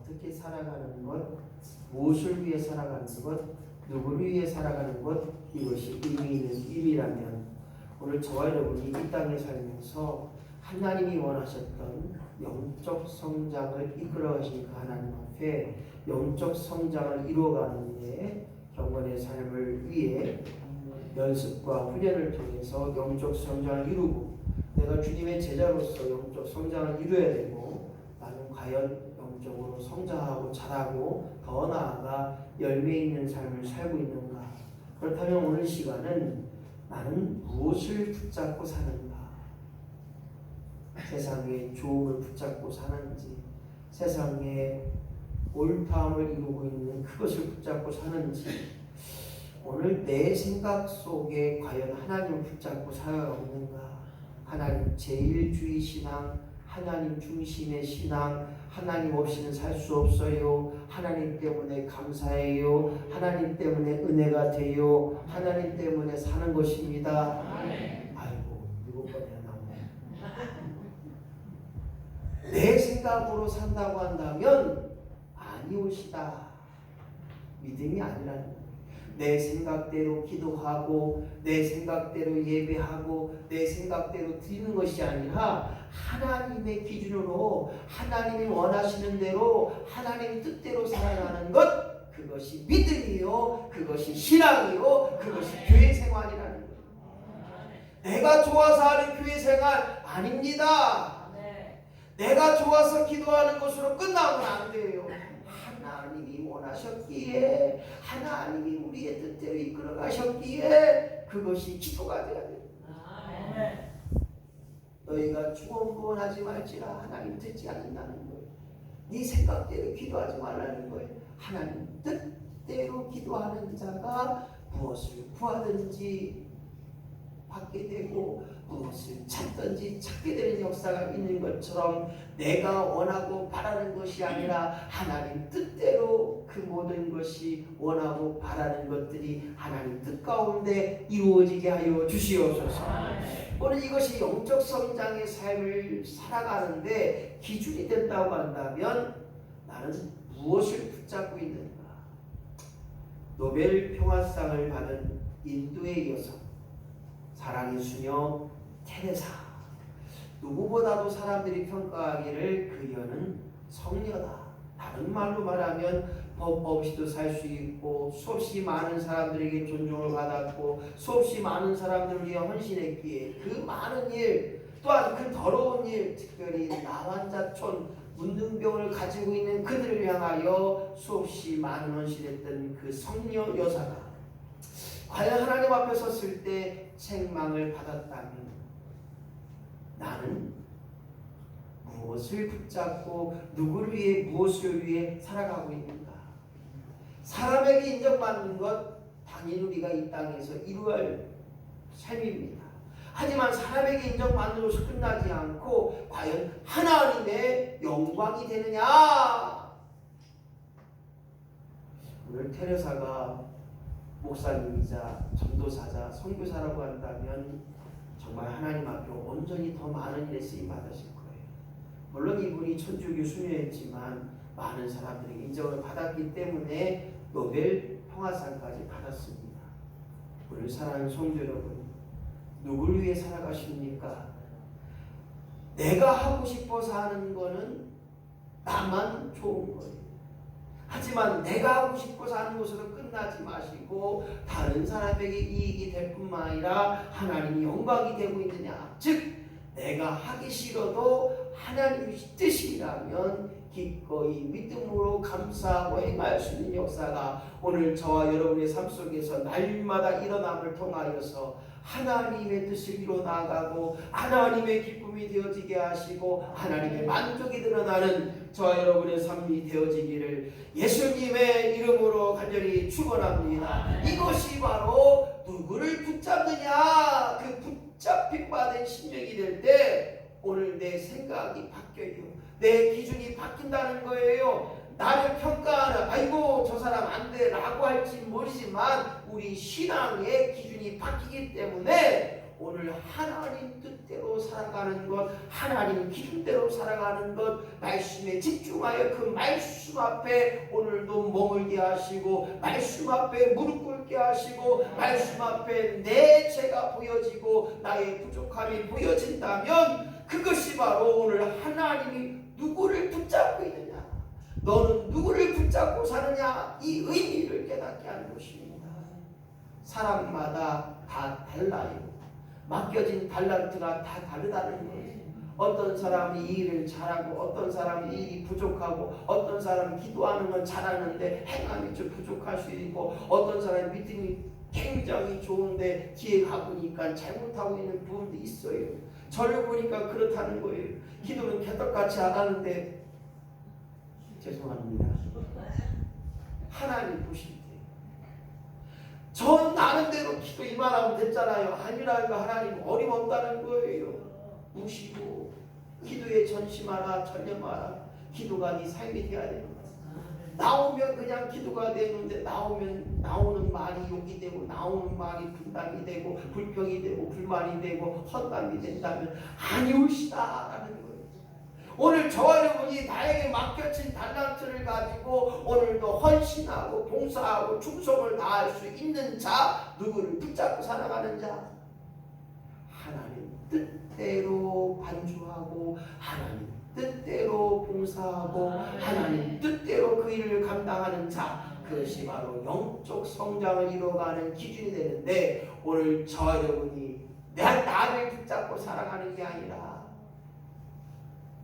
어떻게 살아가는 것, 무엇을 위해 살아가는 것, 누구를 위해 살아가는 것, 이것이 의미 있는 일이라면 오늘 저와 여러분이 이 땅에 살면서 하나님이 원하셨던 영적 성장을 이끌어가신 그 하나님 앞에 영적 성장을 이루어가는 데 경건의 삶을 위해 연습과 훈련을 통해서 영적 성장을 이루고 내가 주님의 제자로서 영적 성장을 이루어야 되고 나는 과연 영적으로 성장하고 자라고 더 나아가 열매 있는 삶을 살고 있는가? 그렇다면 오늘 시간은 나는 무엇을 붙잡고 사는가? 세상의 좋음을 붙잡고 사는지, 세상의 옳다함을 이루고 있는 그것을 붙잡고 사는지, 오늘 내 생각 속에 과연 하나님을 붙잡고 살아가는가? 하나님 제일주의 신앙, 하나님 중심의 신앙, 하나님 없이는 살 수 없어요. 하나님 때문에 감사해요. 하나님 때문에 은혜가 돼요. 하나님 때문에 사는 것입니다. 아이고, 7번이나 나오네. 내 생각으로 산다고 한다면 아니오시다. 믿음이 아니라는 거예요. 내 생각대로 기도하고 내 생각대로 예배하고 내 생각대로 드리는 것이 아니라 하나님의 기준으로 하나님이 원하시는 대로 하나님 뜻대로 살아가는 것, 그것이 믿음이요, 그것이 신앙이요, 그것이 교회 생활이라는 거예요. 내가 좋아서 하는 교회 생활 아닙니다. 내가 좋아서 기도하는 것으로 끝나면 안 돼요. 하나님이 원하셨기에, 하나님이 우리의 뜻대로 이끌어 가셨기에 그것이 기도가 되어야 돼요. 너희가 중언부언하지 말지라 하나님 듣지 않는다는 거예요. 네 생각대로 기도하지 말라는 거예요. 하나님 뜻대로 기도하는 자가 무엇을 구하든지 받게 되고 무엇을 찾든지 찾게 되는 역사가 있는 것처럼 내가 원하고 바라는 것이 아니라 하나님 뜻대로 그 모든 것이 원하고 바라는 것들이 하나님 뜻 가운데 이루어지게 하여 주시옵소서. 오늘 이것이 영적 성장의 삶을 살아가는데 기준이 된다고 한다면 나는 무엇을 붙잡고 있는가? 노벨 평화상을 받은 인도의 여성, 사랑의 수녀 테레사. 누구보다도 사람들이 평가하기를 그녀는 성녀다. 다른 말로 말하면 법 없이도 살 수 있고 수없이 많은 사람들에게 존중을 받았고 수없이 많은 사람들을 위해 헌신했기에 그 많은 일, 또한 그 더러운 일, 특별히 나환자촌 문둥병을 가지고 있는 그들을 향하여 수없이 많은 헌신했던 그 성녀 여사가 과연 하나님 앞에 섰을 때 책망을 받았다면 나는 무엇을 붙잡고 누구를 위해 무엇을 위해 살아가고 있는가? 사람에게 인정받는 것 당연히 우리가 이 땅에서 이루어야 할 삶입니다. 하지만 사람에게 인정받는 것이 끝나지 않고 과연 하나님의 영광이 되느냐? 오늘 테레사가 목사님이자 전도사자 선교사라고 한다면 정말 하나님 앞에 온전히 더 많은 일에 쓰임 받으실 거예요. 물론 이분이 천주교 수녀였지만 많은 사람들이 인정을 받았기 때문에 노벨 평화상까지 받았습니다. 오늘 사랑하는 성도 여러분, 누구를 위해 살아가십니까? 내가 하고 싶어서 하는 거는 나만 좋은 거예요. 하지만 내가 하고 싶어서 하는 것으로 끝나지 마시고 다른 사람에게 이익이 될 뿐만 아니라 하나님이 영광이 되고 있느냐, 즉 내가 하기 싫어도 하나님의 뜻이라면 기꺼이 믿음으로 감사하고 행할 수 있는 역사가 오늘 저와 여러분의 삶 속에서 날마다 일어남을 통하여서 하나님의 뜻을 이루어 나아가고 하나님의 기쁨이 되어지게 하시고 하나님의 만족이 드러나는 저와 여러분의 삶이 되어지기를 예수님의 이름으로 간절히 축원합니다. 이것이 바로 누구를 붙잡느냐, 그 붙잡힌 바 된 심령이 될 때 오늘 내 생각이 바뀌어요. 내 기준이 바뀐다는 거예요. 나를 평가하는 아이고 저 사람 안 돼 라고 할지 모르지만 우리 신앙의 기준이 바뀌기 때문에 오늘 하나님 뜻대로 살아가는 것, 하나님 기준대로 살아가는 것, 말씀에 집중하여 그 말씀 앞에 오늘도 머물게 하시고, 말씀 앞에 무릎 꿇게 하시고, 말씀 앞에 내 죄가 보여지고 나의 부족함이 보여진다면 그것이 바로 오늘 하나님이 누구를 붙잡고 있느냐, 너는 누구를 붙잡고 사느냐, 이 의미를 깨닫게 하는 것입니다. 사람마다 다 달라요. 맡겨진 달란트가 다 다르다는 거예요. 어떤 사람이 이 일을 잘하고, 어떤 사람이 이 일이 부족하고, 어떤 사람이 기도하는 건 잘하는데 행함이 좀 부족할 수 있고, 어떤 사람이 믿음이 굉장히 좋은데 뒤에 가보니까 잘못하고 있는 부분도 있어요. 저를 보니까 그렇다는 거예요. 기도는 개떡같이 안 하는데, 죄송합니다. 하나님 보실 때 전 나름대로 기도 이만하면 됐잖아요. 아니라는 거, 하나님 어림없다는 거예요. 무시고 기도에 전심하라, 전념하라. 기도가 네 삶이 돼야 되는 거야. 나오면 그냥 기도가 되는데, 나오는 말이 욕이 되고, 나오는 말이 분담이 되고, 불평이 되고, 불만이 되고, 헛담이 된다면 아니올시다라는 거예요. 오늘 저와 여러분이 나에게 맡겨진 달란트를 가지고 오늘도 헌신하고 봉사하고 충성을 다할 수 있는 자, 누구를 붙잡고 살아가는 자, 하나님 뜻대로 반주하고, 하나님 뜻대로 봉사하고, 하나님 뜻대로 그 일을 감당하는 자, 그것이 바로 영적 성장을 이루어가는 기준이 되는데, 오늘 저와 여러분이 나를 붙잡고 살아가는 게 아니라,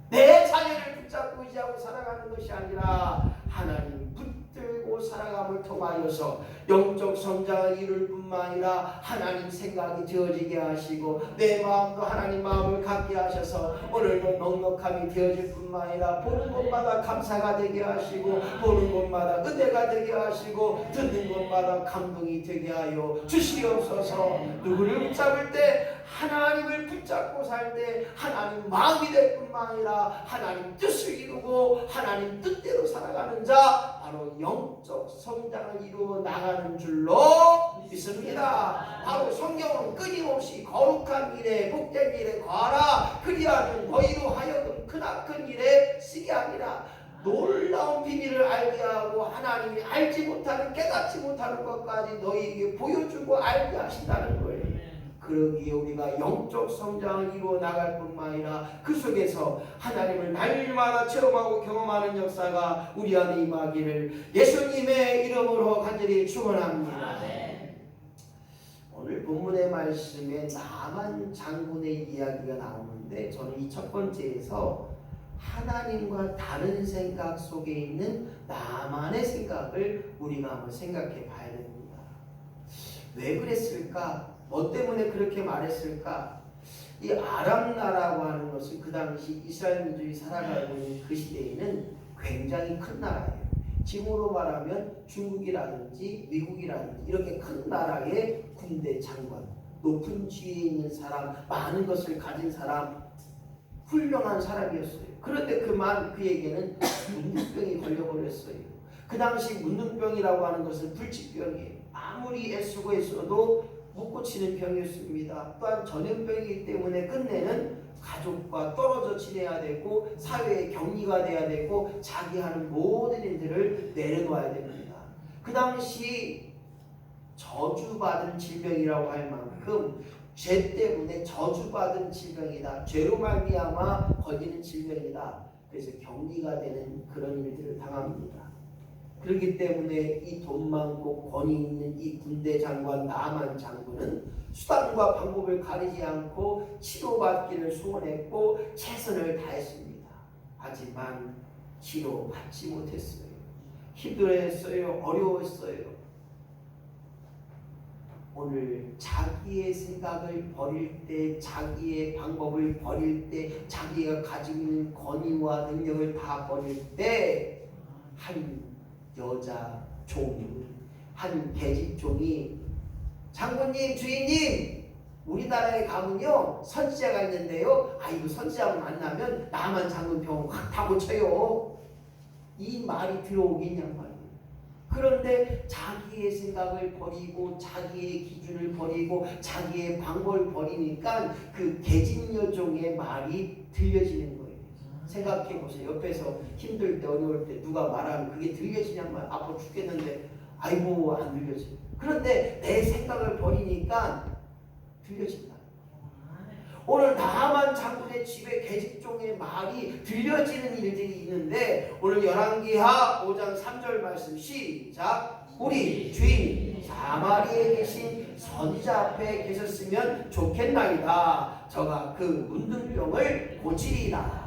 내 자녀를 붙잡고 의지하고 살아가는 것이 아니라 하나님 붙들고 살아감을 통하여서 영적 성장을 이룰 뿐만 아니라 하나님 생각이 되어지게 하시고, 내 마음도 하나님 마음을 갖게 하셔서 오늘도 넉넉함이 되어질 뿐만 아니라 보는 곳마다 감사가 되게 하시고, 보는 곳마다 은혜가 되게 하시고, 듣는 곳마다 감동이 되게 하여 주시옵소서. 누구를 붙잡을 때, 하나님을 붙잡고 살 때 하나님 마음이 될 뿐만 아니라 하나님 뜻을 이루고 하나님 뜻대로 살아가는 자, 바로 영적 성장을 이루어 나가는 줄로 믿습니다. 바로 성경은 끊임없이 거룩한 일에, 복된 일에 거하라, 그리하면 너희로 하여금 크나큰 일에 쓰게 하리라. 놀라운 비밀을 알게 하고 하나님이 알지 못하는, 깨닫지 못하는 것까지 너희에게 보여주고 알게 하신다는 거예요. 그러기에 우리가 영적 성장을 이루어 나갈 뿐만 아니라 그 속에서 하나님을 날마다 체험하고 경험하는 역사가 우리 안에 임하기를 예수님의 이름으로 간절히 축원합니다. 오늘 본문의 말씀에 나만 장군의 이야기가 나오는데, 저는 이 첫 번째에서 하나님과 다른 생각 속에 있는 나만의 생각을 우리가 한번 생각해 봐야 됩니다. 왜 그랬을까? 뭐 때문에 그렇게 말했을까? 이 아람 나라고 하는 것은 그 당시 이스라엘 민족이 살아가고 있는 그 시대에는 굉장히 큰 나라예요. 지금으로 말하면 중국이라든지 미국이라든지 이렇게 큰 나라의 군대 장관, 높은 지위에 있는 사람, 많은 것을 가진 사람, 훌륭한 사람이었어요. 그런데 그에게는 문둥병이 걸려버렸어요. 그 당시 문둥병이라고 하는 것은 불치병이에요. 아무리 애쓰고 애써도 못 고치는 병이었습니다. 또한 전염병이기 때문에 끝내는 가족과 떨어져 지내야 되고, 사회의 격리가 돼야 되고, 자기 하는 모든 일들을 내려놓아야 됩니다. 그 당시 저주받은 질병이라고 할 만큼 죄 때문에 저주받은 질병이다, 죄로 말미암아 걸리는 질병이다, 그래서 격리가 되는 그런 일들을 당합니다. 그렇기 때문에 이 돈 많고 권위 있는 이 군대 장관 나만 장군은 수단과 방법을 가리지 않고 치료받기를 소원했고 최선을 다했습니다. 하지만 치료받지 못했어요. 힘들어했어요. 어려웠어요. 오늘 자기의 생각을 버릴 때, 자기의 방법을 버릴 때, 자기가 가지고 있는 권위와 능력을 다 버릴 때, 한 여자 종이, 한 계집종이 장군님, 주인님, 우리나라에 가면요 선지자가 있는데요, 아이고 선지자 만나면 나만 장군 병원 확 다 고쳐요. 이 말이 들어오겠냔 말이에요. 그런데 자기의 생각을 버리고 자기의 기준을 버리고 자기의 방법을 버리니까 그 계집여종의 말이 들려지는 거예요. 생각해 보세요. 옆에서 힘들 때 어려울 때 누가 말하면 그게 들려지냐면 아파 죽겠는데 아이고 안 들려져요. 그런데 내 생각을 버리니까 들려진다. 오늘 나만 장군의 집에 계집종의 말이 들려지는 일들이 있는데 오늘 열왕기하 5장 3절 말씀 시작. 우리 주인 사마리에 계신 선지자 앞에 계셨으면 좋겠나이다. 저가 그 문둥병을 고치리라.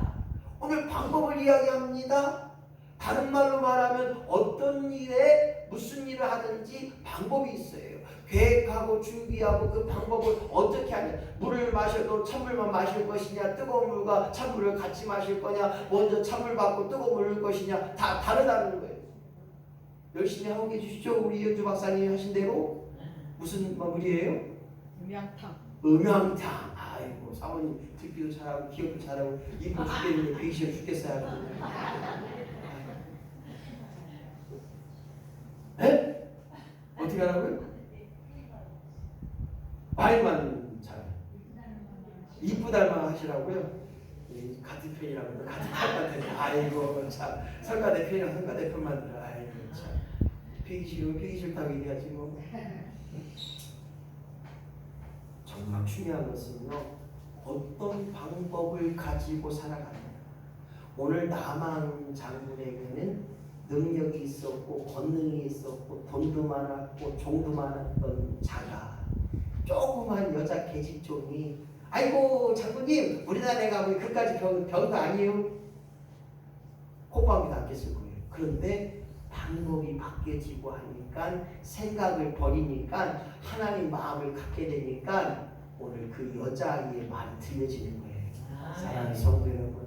오늘 방법을 이야기합니다. 다른 말로 말하면 어떤 일에 무슨 일을 하든지 방법이 있어요. 계획하고 준비하고 그 방법을 어떻게 하냐. 물을 마셔도 찬물만 마실 것이냐, 뜨거운 물과 찬물을 같이 마실 거냐, 먼저 찬물 받고 뜨거운 물을 것이냐, 다 다르다는 거예요. 열심히 하고 계시죠? 우리 이현주 박사님이 하신 대로. 무슨 물이에요? 음양탕. 아이고 사모님 듣기도 잘하고 기억도 잘하고 이쁘 죽겠는데 배기 싫어 죽겠어요. 네? 어떻게 하라고요? 말만 잘 이쁘달만 하시라고요? 같은 편이라고 같은 편. 아이고 참 성가대 편이랑 성가대 편만 들어. 아이고 참 배기 싫다고 얘기하지 뭐. 정말 중요한 것은요, 어떤 방법을 가지고 살아가느냐. 오늘 나만 장군에게는 능력이 있었고 권능이 있었고 돈도 많았고 종도 많았던 자가 조그만 여자 계집종이 아이고 장군님 우리나라에 가면 그까지 병도 아니에요. 콧방귀도 안 꼈을 거예요. 그런데 방법이 바뀌어지고 하니까 생각을 버리니까 하나님 마음을 갖게 되니까 오늘 그 여자아이의 말이 들려지는 거예요. 사랑하는 성도 여러분,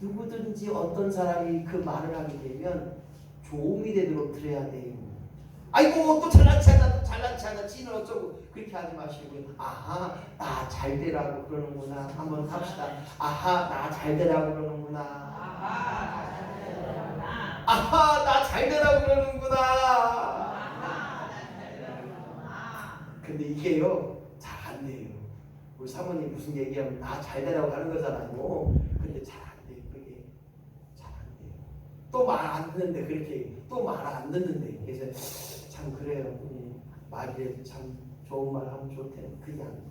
누구든지 어떤 사람이 그 말을 하게 되면 조음이 되도록 들어야 돼요. 아이고 또 잘난치 않아 지는 어쩌고 그렇게 하지 마시고 아하 나 잘 되라고 그러는구나 한번 합시다. 아하 나 잘 되라고 그러는구나. 아하 나 잘 되라고 그러는구나. 근데 이게요 잘 안 돼요. 우리 사모님 무슨 얘기하면 나 잘 되라고 하는 거잖아요. 근데 잘 안 돼요. 그게 잘 안 돼요. 또 말 안 듣는데 그렇게 또 말 안 듣는데 그래서 참 그래요. 말이라도 참 좋은 말 하면 좋대요. 그게 안 돼요.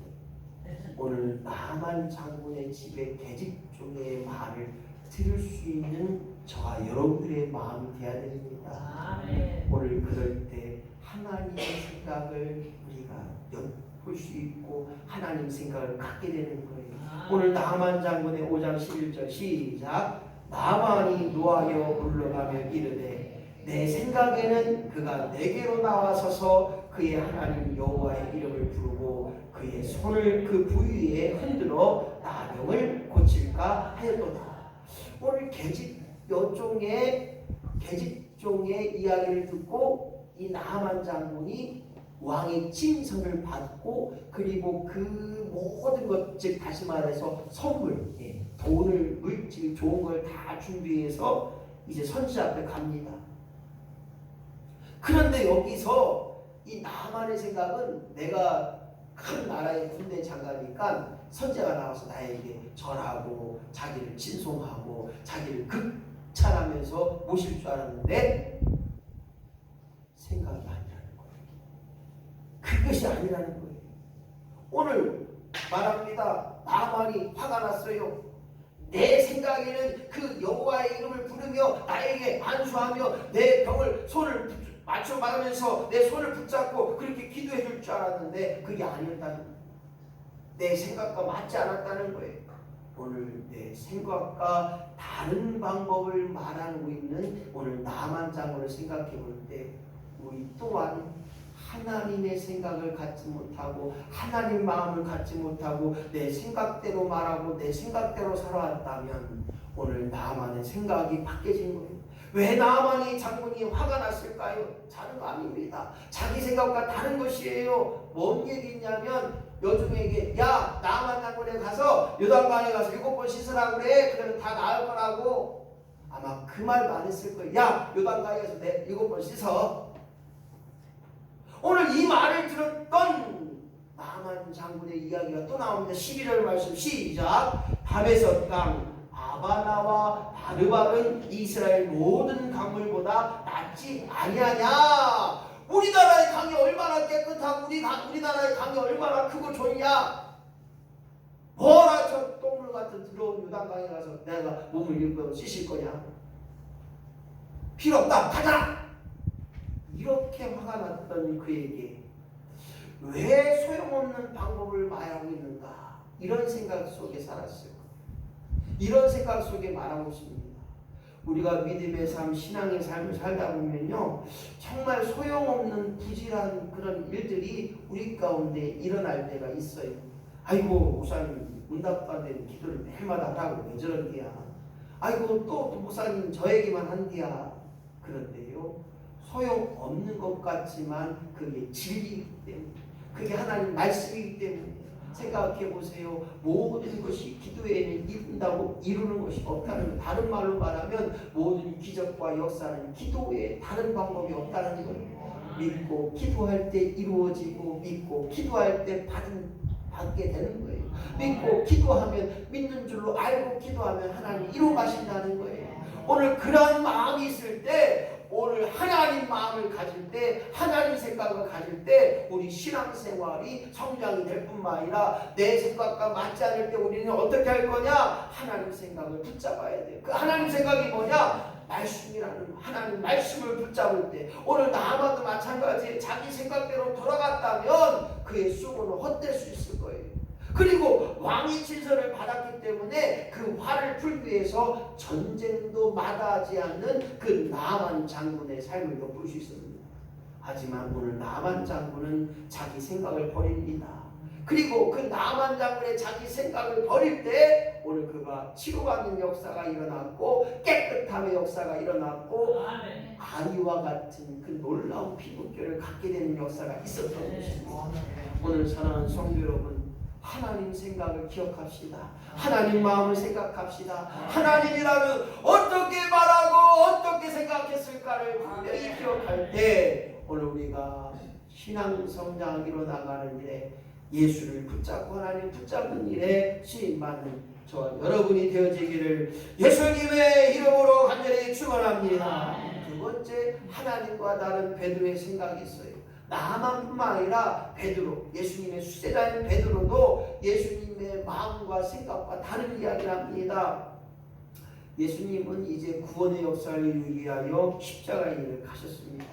오늘 나만 장군의 집에 계집종의 말을 들을 수 있는 저와 여러분들의 마음이 되어야 됩니다. 오늘 그럴 때 하나님의 생각을 우리가 엿볼 수 있고 하나님 생각을 갖게 되는 거예요. 오늘 나만 장군의 5장 11절 시작. 나만이 노하여 물러가며 이르되 내 생각에는 그가 내게로 나와서서 그의 하나님 여호와의 이름을 부르고 그의 손을 그 부위에 흔들어 나병을 고칠까 하였도다. 오늘 계집종의 이야기를 듣고 이 나만 장군이 왕의 칭송을 받고 그리고 그 모든 것, 즉 다시 말해서 선물, 돈을 물질 좋은 걸 다 준비해서 이제 선지자 앞에 갑니다. 그런데 여기서 이 나만의 생각은 내가 큰 나라의 군대 장관이니까 선지자가 나와서 나에게 절하고 자기를 진송하고 자기를 극찬하면서 모실 줄 알았는데 생각이 아니라는 거예요. 그것이 아니라는 거예요. 오늘 말합니다. 나만이 화가 났어요. 내 생각에는 그 여호와의 이름을 부르며 나에게 안수하며 내 병을 손을 맞춰 막으면서 내 손을 붙잡고 그렇게 기도해 줄 줄 알았는데 그게 아니었다는 거예요. 내 생각과 맞지 않았다는 거예요. 오늘 내 생각과 다른 방법을 말하고 있는 오늘 나만 장군을 생각해 볼 때 우리 또한 하나님의 생각을 갖지 못하고 하나님 마음을 갖지 못하고 내 생각대로 말하고 내 생각대로 살아왔다면 오늘 나만의 생각이 바뀌어진 거예요. 왜 나만이 장군이 화가 났을까요? 다른 거 아닙니다. 자기 생각과 다른 것이에요. 뭔 얘기냐면 여중에게 야 나만 장군에 가서 요단강에 가서 7번 씻으라고 그래. 그러면 다 나을 거라고. 아마 그 말도 안 했을 거예요. 야, 요단강에서 내 7번 씻어. 오늘 이 말을 들었던 나만 장군의 이야기가 또 나옵니다. 11절 말씀 시작. 밤에서 땅 아바나와 바르발은 이스라엘 모든 강물보다 낫지 아니하냐. 우리나라의 강이 얼마나 깨끗하고 우리나라의 강이 얼마나 크고 좋냐. 뭐라 저 똥물 같은 더러운 요단강에 가서 내가 몸을 7번 씻을 거냐. 필요 없다. 가자. 이렇게 화가 났던 그에게 왜 소용없는 방법을 말하고 있는가. 이런 생각 속에 살았어요. 이런 생각 속에 말하고 있습니다. 우리가 믿음의 삶, 신앙의 삶을 살다 보면요, 정말 소용없는 부질한 그런 일들이 우리 가운데 일어날 때가 있어요. 아이고 목사님 응답받은 기도를 매일마다 하라고 왜 저런데야. 아이고 또 목사님 저에게만 한디야. 그런데요, 소용없는 것 같지만 그게 진리이기 때문에, 그게 하나님 말씀이기 때문에 생각해 보세요. 모든 것이 기도에는 이루는 것이 없다는, 다른 말로 말하면 모든 기적과 역사는 기도에 다른 방법이 없다는 거예요. 믿고 기도할 때 이루어지고, 믿고 기도할 때 받게 되는 거예요. 믿고 기도하면, 믿는 줄로 알고 기도하면 하나님 이루어 가신다는 거예요. 오늘 그런 마음이 있을 때, 오늘 하나님 마음을 가질 때, 하나님 생각을 가질 때 우리 신앙생활이 성장이 될 뿐만 아니라 내 생각과 맞지 않을 때 우리는 어떻게 할 거냐? 하나님 생각을 붙잡아야 돼요. 그 하나님 생각이 뭐냐? 말씀이라는 하나님 말씀을 붙잡을 때, 오늘 나만도 마찬가지에 자기 생각대로 돌아갔다면 그의 수고는 헛될 수 있을 거예요. 그리고 왕의 진설을 받았기 때문에 그 화를 풀기 위해서 전쟁도 마다하지 않는 그 나만 장군의 삶을 엿볼 수 있습니다. 하지만 오늘 나만 장군은 자기 생각을 버립니다. 그리고 그 나만 장군의 자기 생각을 버릴 때 오늘 그가 치료받는 역사가 일어났고, 깨끗함의 역사가 일어났고, 아이와 같은 그 놀라운 피부결을 갖게 되는 역사가 있었던 것입니다. 오늘 사랑하는 성도 여러분, 하나님 생각을 기억합시다. 하나님 마음을 생각합시다. 하나님이라면 어떻게 말하고 어떻게 생각했을까를 분명히 기억할 때 오늘 우리가 신앙 성장하기로 나가는 일에, 예수를 붙잡고 하나님 붙잡는 일에 쓰임받는 저와 여러분이 되어지기를 예수님의 이름으로 간절히 축원합니다. 두 번째, 하나님과 다른 베드로의 생각이 있어요. 나만뿐만 아니라 베드로, 예수님의 수제자인 베드로도 예수님의 마음과 생각과 다른 이야기를 합니다. 예수님은 이제 구원의 역사를 이루기 위하여 십자가의 일을 가셨습니다.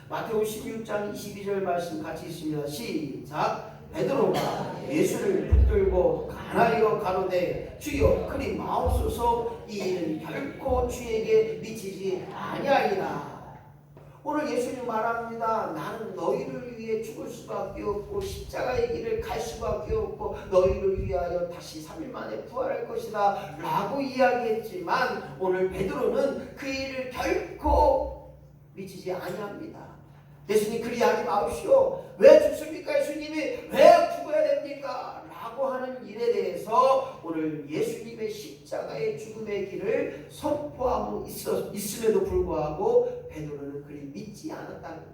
마태복음 16장 22절 말씀 같이 있습니다. 시작. 베드로가 예수를 붙들고 가나이로 가로되 주여 그리 마옵소서, 이 일은 결코 주에게 미치지 아니하리라. 오늘 예수님 말합니다. 나는 너희를 위해 죽을 수밖에 없고 십자가의 길을 갈 수밖에 없고 너희를 위하여 다시 3일 만에 부활할 것이다 라고 이야기했지만, 오늘 베드로는 그 일을 결코 미치지 아니합니다. 예수님 그리 하지 마십시오. 왜 죽습니까? 예수님이 왜 죽어야 됩니까? 라고 하는 일에 대해서 오늘 예수님의 십자가의 죽음의 길을 선포하고 있음에도 불구하고 베드로는 그리 믿지 않았다는 거예요.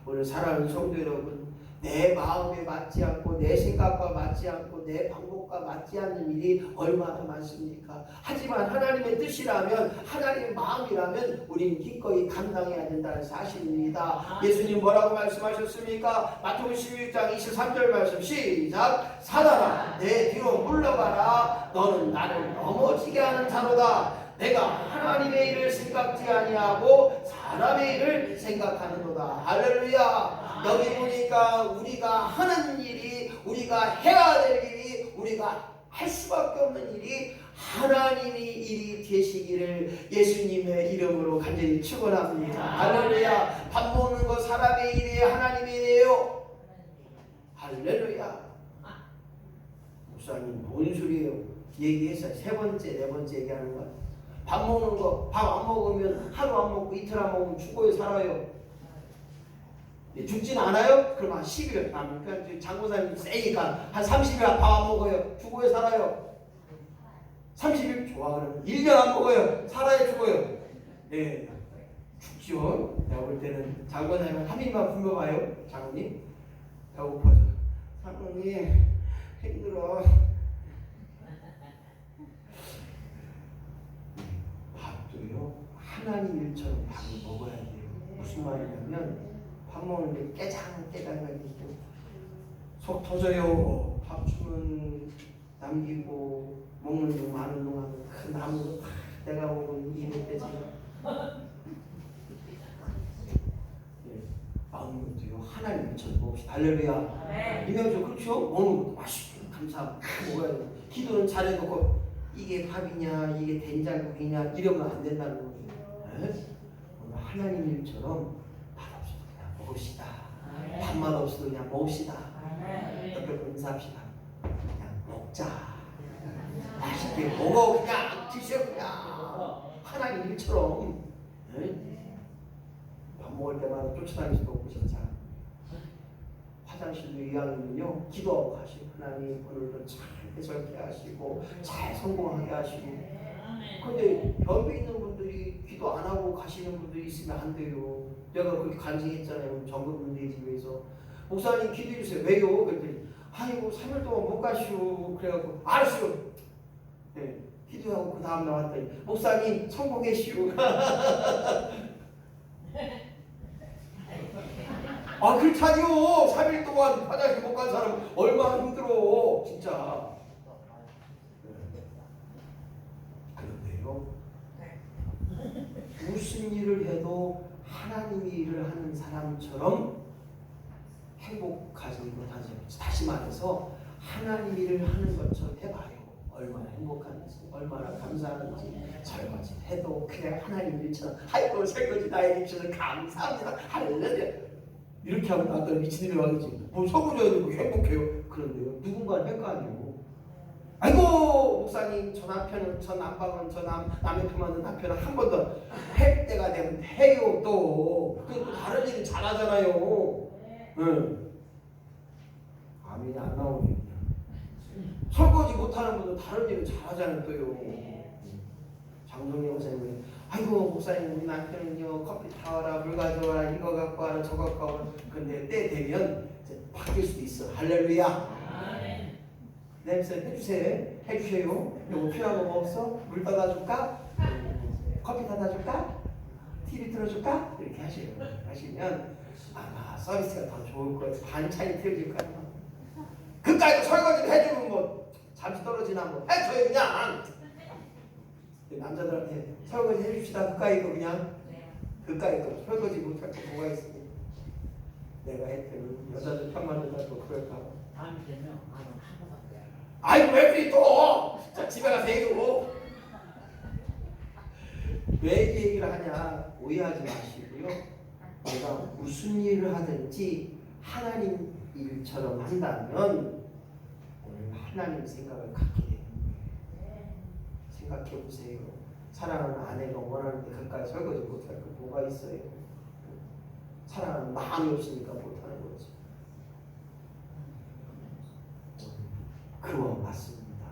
오늘 사랑하는 성도 여러분, 내 마음에 맞지 않고 내 생각과 맞지 않고 내 방법과 맞지 않는 일이 얼마나 많습니까? 하지만 하나님의 뜻이라면, 하나님의 마음이라면 우리는 기꺼이 감당해야 된다는 사실입니다. 예수님 뭐라고 말씀하셨습니까? 마태복음 16장 23절 말씀 시작. 사단아 내 뒤로 물러가라. 너는 나를 넘어지게 하는 자로다. 내가 하나님의 일을 생각지 아니하고 사람의 일을 생각하는도다. 할렐루야. 여기 보니까 우리가 하는 일이, 우리가 해야 될 일이, 우리가 할 수밖에 없는 일이 하나님의 일이 되시기를 예수님의 이름으로 간절히 축원합니다. 할렐루야. 밥 먹는 거 사람의 일이에요, 하나님의 일이에요? 할렐루야. 목사님 뭔 소리예요? 얘기했어요. 세 번째, 네 번째 얘기하는 거야. 밥 먹는 거, 밥 안 먹으면, 하루 안 먹고 이틀 안 먹으면 죽어요, 살아요? 죽진 않아요? 그럼 한 10일, 장모사님 세니까 한 30일 밥 안 먹어요. 죽어요, 살아요? 30일 좋아 그러면 1년 안 먹어요. 살아야 죽어요. 네, 죽죠. 내가 볼 때는 장관님은 3일만 굶어봐요. 장모님 배고파서 장모님 힘들어. 밥도요 하나님 일처럼 밥을 먹어야 돼요. 무슨 말이냐면 밥 먹는데 깨장깨장하게 속 터져요. 밥 주면 남기고 먹는 동 마는 동안 그 나무도 다 내가 먹은 입에 떼지. 먹는 것도요 하나님 일처럼 먹읍시다. 할렐루야. 이명주 그렇죠? 먹는 것도 맛있고 감사하고 먹어야 돼요. 기도는 잘해놓고 이게 밥이냐 이게 된장국이냐 이러면 안 된다는 거예요. 네? 오늘 하나님 일처럼 밥 없어도 그냥 먹읍시다. 밥맛 없어도 그냥 먹읍시다. 옆에 인사합시다. 그냥 먹자. 맛있게 먹어. 그냥 드셔. 그냥 하나님 일처럼. 네? 밥 먹을 때마다 쫓아다니지도 없고 진짜 화장실도 이왕이면요 기도하고 가시고 하나님 오늘도 잘 해석해 하시고 잘 성공하게 하시고. 근데 병에 있는 분들이 기도 안 하고 가시는 분들이 있으면 안 돼요. 내가 그렇게 간증했잖아요. 정글분들 집에서 목사님 기도해 주세요. 왜요? 그랬더니 아이고 3일 동안 못 가시오. 그래갖고 알았어요. 네, 기도하고 그 다음 나왔더니 목사님 성공했시오. 아 그렇다니요. 3일 동안 화장실 못 간 사람 얼마나 힘들어 진짜. 그런데요 무슨 일을 해도 하나님이 일을 하는 사람처럼 행복하지 못하죠. 다시 말해서 하나님 일을 하는 것처럼 해봐요. 얼마나 행복한지 얼마나 감사한지. 설거지 해도 그냥 하나님 일처럼 아이고 설거지 나에게 주셔서 감사합니다. 할렐루야. 이렇게 하고 나한테 미친놈이 와겠지. 뭐 설거지 해도 행복해요. 그런데요 누군가는 할 거 아니에요. 아이고 목사님 저 남편은 저 남방은 저 남의 편만은 남편은 한 번 더 할 때가 되면 해요. 또 다른 일은 잘하잖아요. 응. 아멘이 안 나오죠. 설거지 못하는 분도 다른 일은 잘하잖아요. 또요. 장동희 목사님은 아이고 목사님 우리 남편은요 커피 타와라 물 가져와라 이거 갖고 와라 저거 갖고 와라. 근데 때 되면 이제 바뀔 수도 있어. 할렐루야. 냄새 해주세요. 요거 필요한 거 뭐 없어? 물 떠다 줄까? 커피 타다 줄까? TV 틀어줄까? 이렇게 하시면 아마 서비스가 더 좋을 거예요. 반찬이 틀어질 거예요. 그까지 설거지를 해주면 뭐 잠시 떨어지나 뭐 해줘요 그냥. 남자들한테 설거지 해줍시다. 그까이 거 그냥 그까이 거 설거지 못할 게 뭐가 있으니 내가 했더니 여자들 편만 든다고 그럴까 봐. 다음 되면 아이고 왜 그리 또 자, 집에 가세요. 왜 이 얘기를 하냐 오해하지 마시고요. 내가 무슨 일을 하든지 하나님 일처럼 한다면 오늘 하나님 생각을 갖게 되는 거예요. 생각해 보세요. 사랑하는 아내가 원하는데 그까지 설거지 못할 거 뭐가 있어요? 사랑하는 마음이 없으니까 못하는 거지. 그와 맞습니다.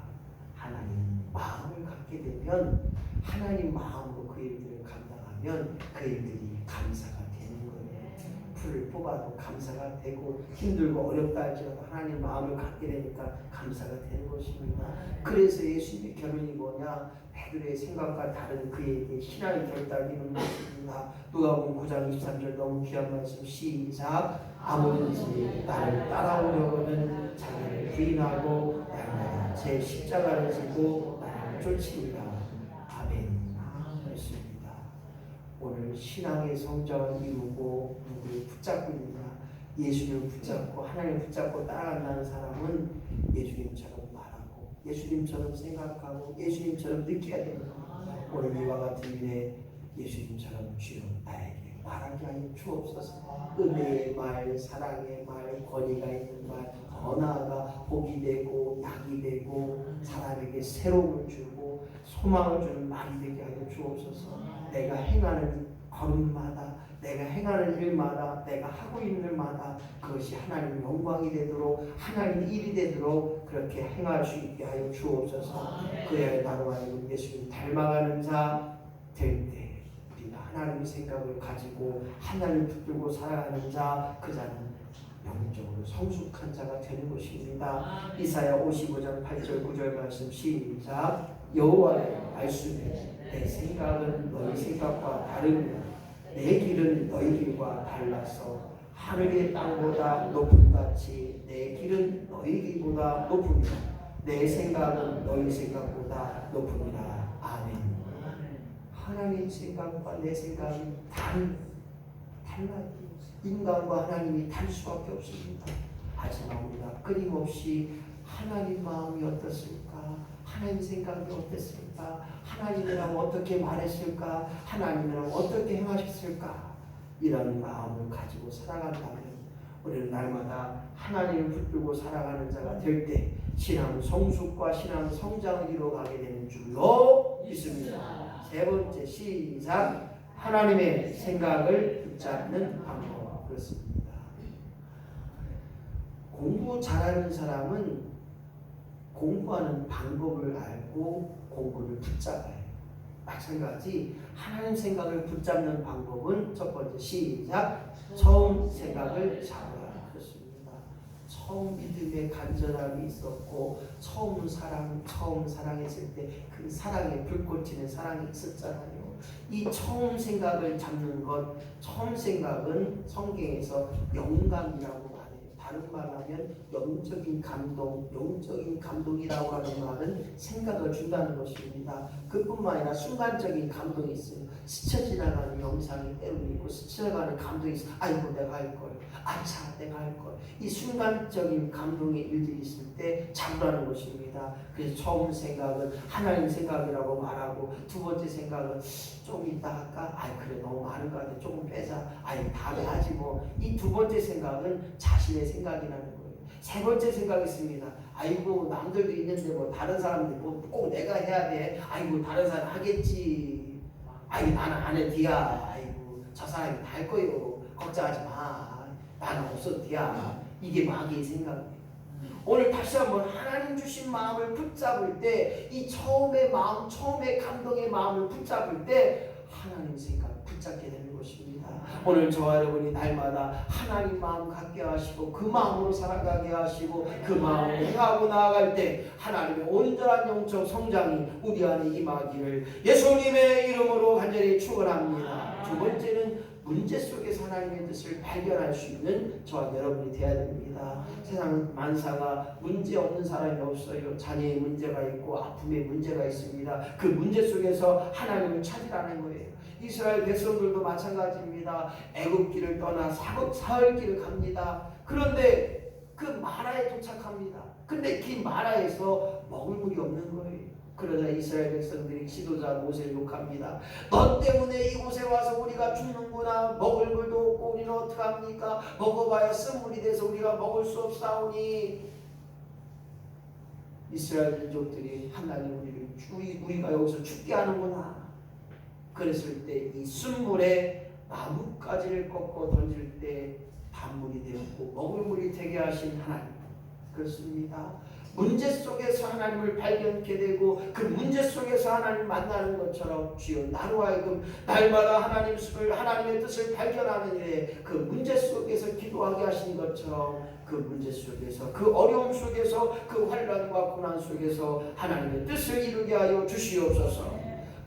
하나님 마음을 갖게 되면 하나님 마음으로 그 일들을 감당하면 그 일들이 감사가 되는 거예요. 풀을 뽑아도 감사가 되고 힘들고 어렵다 할지라도 하나님 마음을 갖게 되니까 감사가 되는 것입니다. 그래서 예수님의 결론이 뭐냐? 베드로의 생각과 다른 그에게 신앙의 결단이는 것입니다. 누가복음 9장 23절 너무 귀한 말씀 시작. 아무든지 나를 따라오려거든 자기를 부인하고 날마다 제 십자가를 지고 나를 쫓습니다. 아멘. 그렇습니다. 오늘 신앙의 성장을 이루고 누구를 붙잡고 있느냐? 예수님을 붙잡고 하나님을 붙잡고 따라간다는 사람은 예수님처럼 말하고 예수님처럼 생각하고 예수님처럼 느껴야 됩니다. 오늘 이와 같은 일에 예수님처럼 주여 나에게 말하게 하여 주옵소서. 은혜의 말, 사랑의 말, 권위가 있는 말, 더 나아가 복이 되고 약이 되고 사람에게 새로움을 주고 소망을 주는 말이 되게 하여 주옵소서. 내가 행하는 걸음마다 내가 행하는 일마다 내가 하고 있는 일마다 그것이 하나님 영광이 되도록 하나님 일이 되도록 그렇게 행할 수 있게 하여 주옵소서. 그래야 나로 하여금 예수님 닮아가는 자 될 때 우리가 하나님의 생각을 가지고 하나님을 붙들고 살아가는 자 그 자는 영적으로 성숙한 자가 되는 것입니다. 이사야 55장 8절 9절 말씀 시작. 여호와의 말씀에 내 생각은 너희 생각과 다르며 내 길은 너희 길과 달라서 하늘의 땅보다 높은 같이 내 길은 너희 길보다 높으며 내 생각은 너희 생각보다 높으니라. 아멘. 하나님 생각과 내 생각이 달라요. 인간과 하나님이 다를 수밖에 없습니다. 하지만 우리가 끊임없이 하나님 마음이 어떻습니까? 하나님 생각이 어땠을까? 하나님이라고 어떻게 말했을까? 하나님이라고 어떻게 행하셨을까? 이런 마음을 가지고 살아간다면 우리는 날마다 하나님을 붙들고 살아가는 자가 될 때 신앙 성숙과 신앙 성장을 이루어가게 되는 줄로 믿습니다. 세 번째 시작. 하나님의 생각을 붙잡는 방법. 그렇습니다. 공부 잘하는 사람은 공부하는 방법을 알고 공부를 붙잡아요. 마찬가지 하나님 생각을 붙잡는 방법은 첫 번째 시작. 처음 생각을 잡아라. 그렇습니다. 처음 믿음의 간절함이 있었고 처음 사랑했을 때 그 사랑에 불꽃 튀는 사랑이 있었잖아요. 이 처음 생각을 잡는 것, 처음 생각은 성경에서 영감이라고 말해요. 다른 말하면 영적인 감동이라고 하는 말은 생각을 준다는 것입니다. 그뿐만 아니라 순간적인 감동이 있어요. 스쳐 지나가는 영상이 때로는 있고 스쳐 지나가는 감동이 있어요. 아이고 내가 할걸, 아차 내가 할걸. 이 순간적인 감동의 일들이 있을 때 잡으라는 것입니다. 그래서 처음 생각은 하나님 생각이라고 말하고 두 번째 생각은 좀 이따 할까? 아이 그래 너무 많은 것 같아 조금 빼자. 아이 다음에 하지 뭐. 이 두 번째 생각은 자신의 생각이라는 거예요. 세 번째 생각이 있습니다. 아이고 남들도 있는데 뭐 다른 사람들 뭐 꼭 내가 해야 돼. 아이고 다른 사람 하겠지. 아이고 나는 안 해 디야. 아이고 저 사람이 다 할 거예요. 걱정하지 마. 나는 없어도 디야. 이게 마귀의 생각이에요. 오늘 다시 한번 하나님 주신 마음을 붙잡을 때 이 처음의 마음, 처음의 감동의 마음을 붙잡을 때 하나님 생각 붙잡게 되는 것입니다. 오늘 저와 여러분이 날마다 하나님 마음 갖게 하시고 그 마음으로 살아가게 하시고 그 마음을 행하고 나아갈 때 하나님의 온전한 영적 성장이 우리 안에 임하기를 예수님의 이름으로 간절히 축원합니다. 두 번째는 문제 속에서 하나님의 뜻을 발견할 수 있는 저와 여러분이 되어야 됩니다. 세상 만사가 문제 없는 사람이 없어요. 자녀의 문제가 있고 아픔의 문제가 있습니다. 그 문제 속에서 하나님을 찾으라는 거예요. 이스라엘 백성들도 마찬가지입니다. 애굽길을 떠나 사흘길을 갑니다. 그런데 그 마라에 도착합니다. 근데 그 마라에서 먹을 물이 없는 거예요. 그러자 이스라엘 백성들이 지도자 모세를 욕합니다. 너 때문에 이곳에 와서 우리가 죽는구나. 먹을 물도 없고 우리는 어떡합니까? 먹어봐야 쓴물이 돼서 우리가 먹을 수 없사오니. 이스라엘 민족들이 하나님 우리가 여기서 죽게 하는구나. 그랬을 때 이 쓴물에 나뭇가지를 꺾어 던질 때 단물이 되었고 먹을 물이 되게 하신 하나님. 그렇습니다. 문제 속에서 하나님을 발견하게 되고 그 문제 속에서 하나님을 만나는 것처럼 주여 나로 하여금 날마다 하나님의 뜻을 발견하는 일에 그 문제 속에서 기도하게 하신 것처럼 그 문제 속에서 그 어려움 속에서 그 환난과 고난 속에서 하나님의 뜻을 이루게 하여 주시옵소서.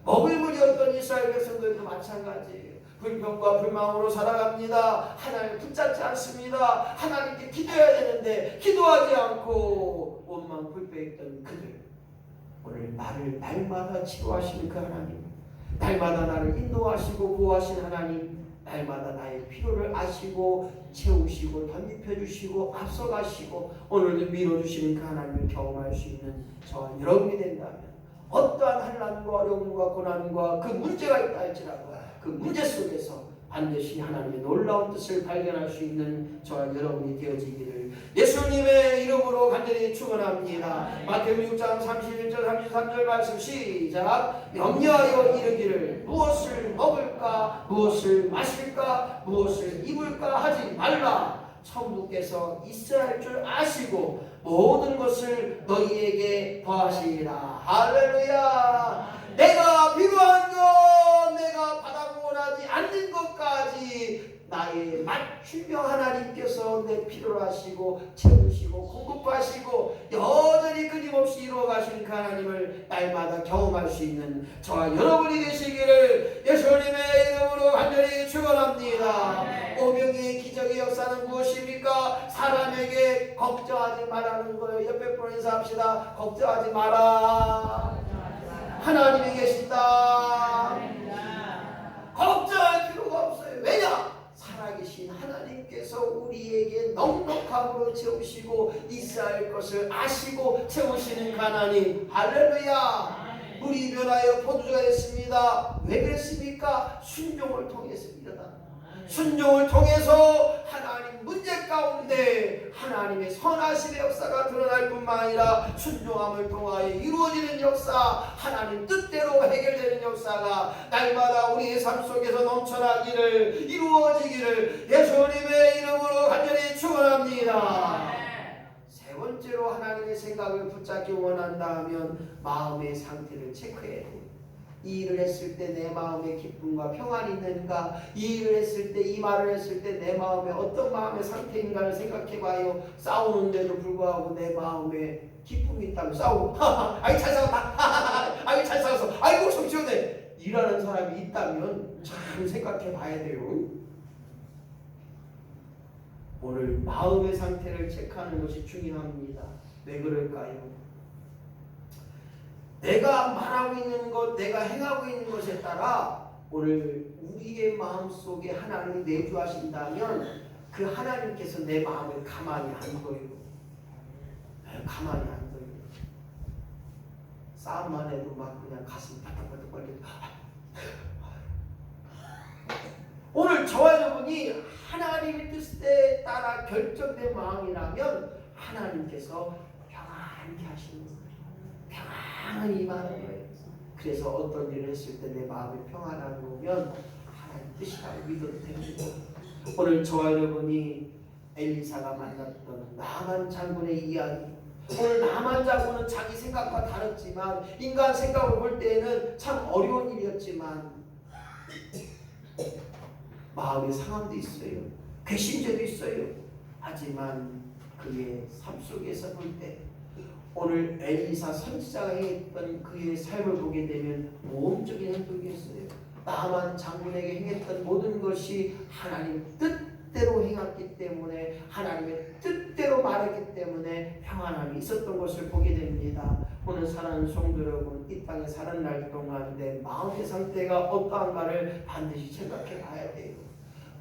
먹을 물이 없던 이스라엘 백성들도 마찬가지예요. 불평과 불망으로 살아갑니다. 하나님을 붙잡지 않습니다. 하나님께 기도해야 되는데 기도하지 않고 원망 불평했던 그들, 오늘 나를 날마다 치료하시는 그 하나님, 날마다 나를 인도하시고 보호하신 하나님, 날마다 나의 필요를 아시고 채우시고 덧입혀주시고 앞서가시고 오늘도 밀어주시는 그 하나님을 경험할 수 있는 저와 여러분이 된다면 어떠한 환난과 어려움과 고난과 그 문제가 있다 할지라도 그 문제 속에서 반드시 하나님의 놀라운 뜻을 발견할 수 있는 저와 여러분이 되어지기를 예수님의 이름으로 간절히 축원합니다. 마태복음 6장 31절 33절 말씀 시작. 명령하여 이르기를 무엇을 먹을까 무엇을 마실까 무엇을 입을까 하지 말라. 천부께서 있어야 할 줄 아시고 모든 것을 너희에게 더하시리라. 할렐루야. 내가 필요한 것 내가 바라고 원하지 않는 것까지 나의 맞춤형 하나님께서 내 필요로 하시고 채우시고 공급하시고 여전히 끊임없이 이루어가시는 그 하나님을 날마다 경험할 수 있는 저와 여러분이 되시기를 예수님의 이름으로 간절히 축원합니다. 오병이의 기적의 역사는 무엇입니까? 사람에게 걱정하지 말라는 거예요. 옆에 분을 인사합시다. 걱정하지 마라. 하나님이 계신다. 걱정할 필요가 없어요. 왜냐? 살아계신 하나님께서 우리에게 넉넉함으로 채우시고 있어야 할 것을 아시고 채우시는 하나님. 할렐루야. 물이 변하여 포도주가 됐습니다. 왜 그랬습니까? 순종을 통해서입니다. 순종을 통해서 하나님 문제 가운데 하나님의 선하심의 역사가 드러날 뿐만 아니라 순종함을 통하여 이루어지는 역사, 하나님 뜻대로 해결되는 역사가 날마다 우리의 삶 속에서 넘쳐나기를 이루어지기를 예수님의 이름으로 간절히 축원합니다. 세 번째로 하나님의 생각을 붙잡기 원한다면 마음의 상태를 체크해야 돼요. 이 일을 했을 때 내 마음에 기쁨과 평안이 있는가, 이 일을 했을 때, 이 말을 했을 때 내 마음에 어떤 마음의 상태인가를 생각해봐요. 싸우는데도 불구하고 내 마음에 기쁨이 있다면 싸우고 아이 잘 싸웠다 아이 잘 싸웠어 아이고 좀 시원해 일하는 사람이 있다면 잘 생각해봐야 돼요. 오늘 마음의 상태를 체크하는 것이 중요합니다. 왜 그럴까요? 내가 말하고 있는 것, 내가 행하고 있는 것에 따라 오늘 우리의 마음속에 하나님이 내주하신다면 그 하나님께서 내 마음을 가만히 안 둬요. 가만히 안 둬요. 싸움만 해도 막 그냥 가슴이 바닥바닥 걸리고 오늘 저와 여러분이 하나님의 뜻에 따라 결정된 마음이라면 하나님께서 평안히 하시는 거예요. 평안히 임하는 거예요. 그래서 어떤 일을 했을 때 내 마음이 평안함이 오면 하나님 뜻이라고 믿어도 됩니다. 오늘 저와 여러분이 엘리사가 만났던 나만 장군의 이야기, 오늘 나만 장군은 자기 생각과 다르지만 인간 생각을 볼 때에는 참 어려운 일이었지만 마음의 상함도 있어요. 괘씸죄도 있어요. 하지만 그의 삶 속에서 볼 때 오늘 엘리사 선지자가 행했던 그의 삶을 보게 되면 모험적인 행동이었어요. 나만 장군에게 행했던 모든 것이 하나님 뜻대로 행했기 때문에 하나님의 뜻대로 말했기 때문에 평안함이 있었던 것을 보게 됩니다. 오늘 사랑하는 성도 여러분, 이 땅에 사는 날 동안 내 마음의 상태가 어떠한가를 반드시 생각해 봐야 돼요.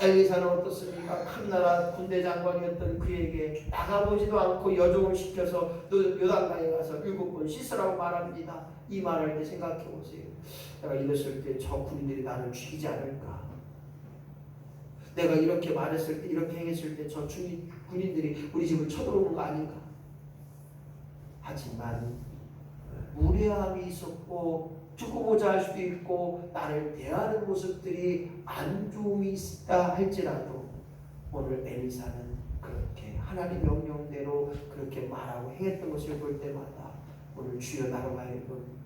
엘리사는 어떻습니까? 큰 나라 군대 장관이었던 그에게 나가보지도 않고 여종을 시켜서 요단강에 가서 7번 씻으라고 말합니다. 이 말할 때 생각해 보세요. 내가 이랬을 때 저 군인들이 나를 죽이지 않을까? 내가 이렇게 말했을 때, 이렇게 행했을 때 저 군인들이 우리 집을 쳐들어오는 거 아닌가? 하지만 무례함이 있었고 두고 보자 할 수도 있고 나를 대하는 모습들이 안 좋음이 있다 할지라도 오늘 엘리사는 그렇게 하나님 명령대로 그렇게 말하고 행했던 것을 볼 때마다 오늘 주여 나로 하여금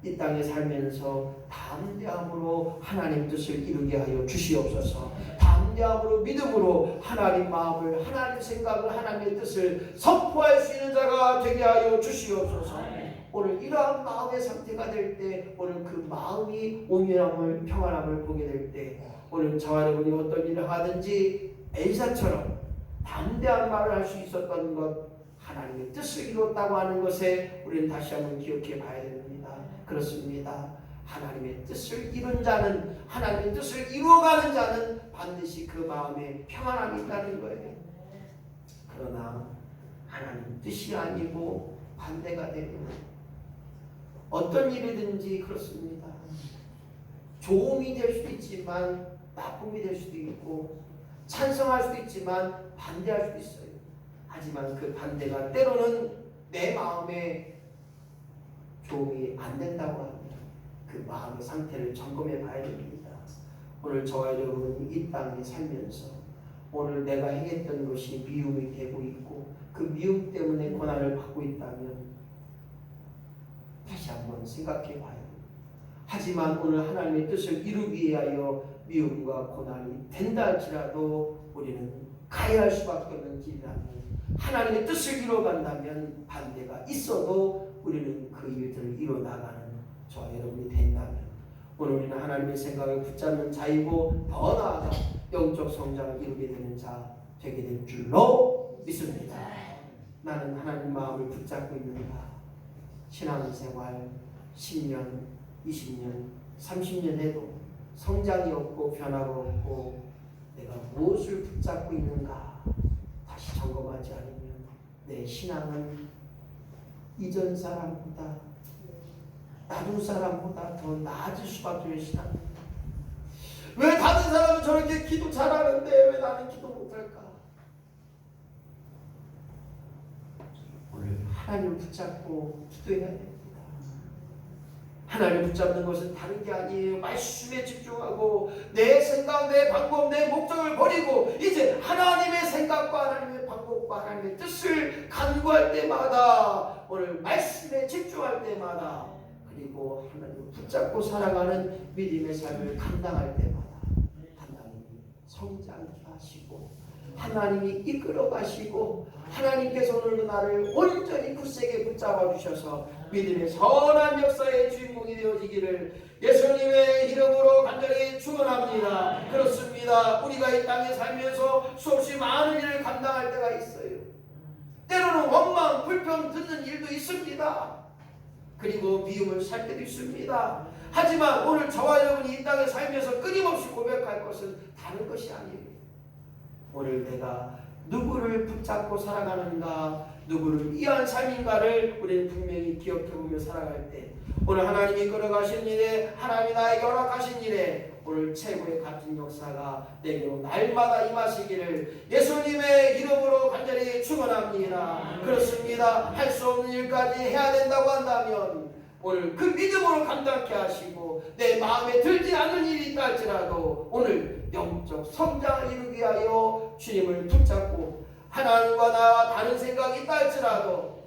이 땅에 살면서 담대함으로 하나님 뜻을 이루게 하여 주시옵소서. 담대함으로 믿음으로 하나님 마음을, 하나님 생각을, 하나님의 뜻을 선포할 수 있는 자가 되게 하여 주시옵소서. 오늘 이러한 마음의 상태가 될 때 오늘 그 마음이 온유함을, 평안함을 보게 될 때 오늘 저와 여러분이 어떤 일을 하든지 엘리사처럼 담대한 말을 할 수 있었던 것, 하나님의 뜻을 이뤘다고 하는 것에 우리는 다시 한번 기억해 봐야 됩니다. 그렇습니다. 하나님의 뜻을 이룬 자는, 하나님의 뜻을 이루어가는 자는 반드시 그 마음에 평안함이 있다는 거예요. 그러나 하나님 뜻이 아니고 반대가 되면 어떤 일이든지 그렇습니다. 도움이 될 수도 있지만 나쁨이 될 수도 있고 찬성할 수도 있지만 반대할 수도 있어요. 하지만 그 반대가 때로는 내 마음에 도움이 안 된다고 합니다. 그 마음의 상태를 점검해 봐야 됩니다. 오늘 저와 여러분은 이 땅에 살면서 오늘 내가 행했던 것이 미움이 되고 있고 그 미움 때문에 고난을 받고 있다면 다시 한번 생각해 봐요. 하지만 오늘 하나님의 뜻을 이루기 위하여 미움과 고난이 된다 할지라도 우리는 가야 할 수밖에 없는 길이라면 하나님의 뜻을 이루어간다면 반대가 있어도 우리는 그 일들을 이루어나가는 저와 여러분이 된다면 오늘 우리는 하나님의 생각을 붙잡는 자이고 더 나아가 영적 성장을 이루게 되는 자 되게 될 줄로 믿습니다. 나는 하나님 마음을 붙잡고 있는가? 신앙생활 10년, 20년, 30년 해도 성장이 없고 변화가 없고 내가 무엇을 붙잡고 있는가? 다시 점검하지 않으면 내 신앙은 이전 사람보다 나중 사람보다 더 나아질 수밖에 없는 신앙. 왜 다른 사람은 저렇게 기도 잘하는데 왜 나는 기도 못할까? 오늘 하나님을 붙잡고 기도해야 됩니다. 하나님을 붙잡는 것은 다른 게 아니에요. 말씀에 집중하고 내 생각, 내 방법, 내 목적을 버리고 이제 하나님의 생각과 하나님의 방법과 하나님의 뜻을 간구할 때마다 오늘 말씀에 집중할 때마다 그리고 하나님을 붙잡고 살아가는 믿음의 삶을 감당할 때마다 하나님이 성장케 하시고 하나님이 이끌어 가시고 하나님께서 오늘 나를 온전히 굳세게 붙잡아 주셔서 믿음의 선한 역사의 주인공이 되어지기를 예수님의 이름으로 간절히 축원합니다. 그렇습니다. 우리가 이 땅에 살면서 수없이 많은 일을 감당할 때가 있어요. 때로는 원망, 불평 듣는 일도 있습니다. 그리고 미움을 살 때도 있습니다. 하지만 오늘 저와 여러분이 이 땅에 살면서 끊임없이 고백할 것은 다른 것이 아닙니다. 오늘 내가 누구를 붙잡고 살아가는가, 누구를 위한 삶인가를 우리는 분명히 기억해보며 살아갈 때 오늘 하나님이 끌어가신 일에 하나님이 나에게 허락하신 일에 오늘 최고의 값진 역사가 내게로 날마다 임하시기를 예수님의 이름으로 간절히 축원합니다. 그렇습니다. 할 수 없는 일까지 해야 된다고 한다면 오늘 그 믿음으로 감당케 하시고 내 마음에 들지 않는 일이 있다 할지라도 오늘 영적 성장을 이루기 위하여 주님을 붙잡고 하나님과 나 다른 생각이 있다 할지라도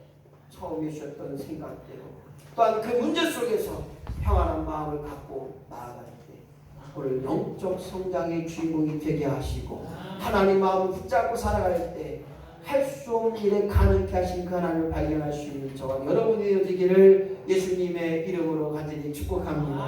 처음에 주셨던 생각대로 또한 그 문제 속에서 평안한 마음을 갖고 나아갈 때 오늘 영적 성장의 주인공이 되게 하시고 하나님 마음을 붙잡고 살아갈 때 할 수 없는 일에 가능케 하신 그 하나님을 발견할 수 있는 저와 여러분이 되어지기를 예수님의 이름으로 간절히 축복합니다.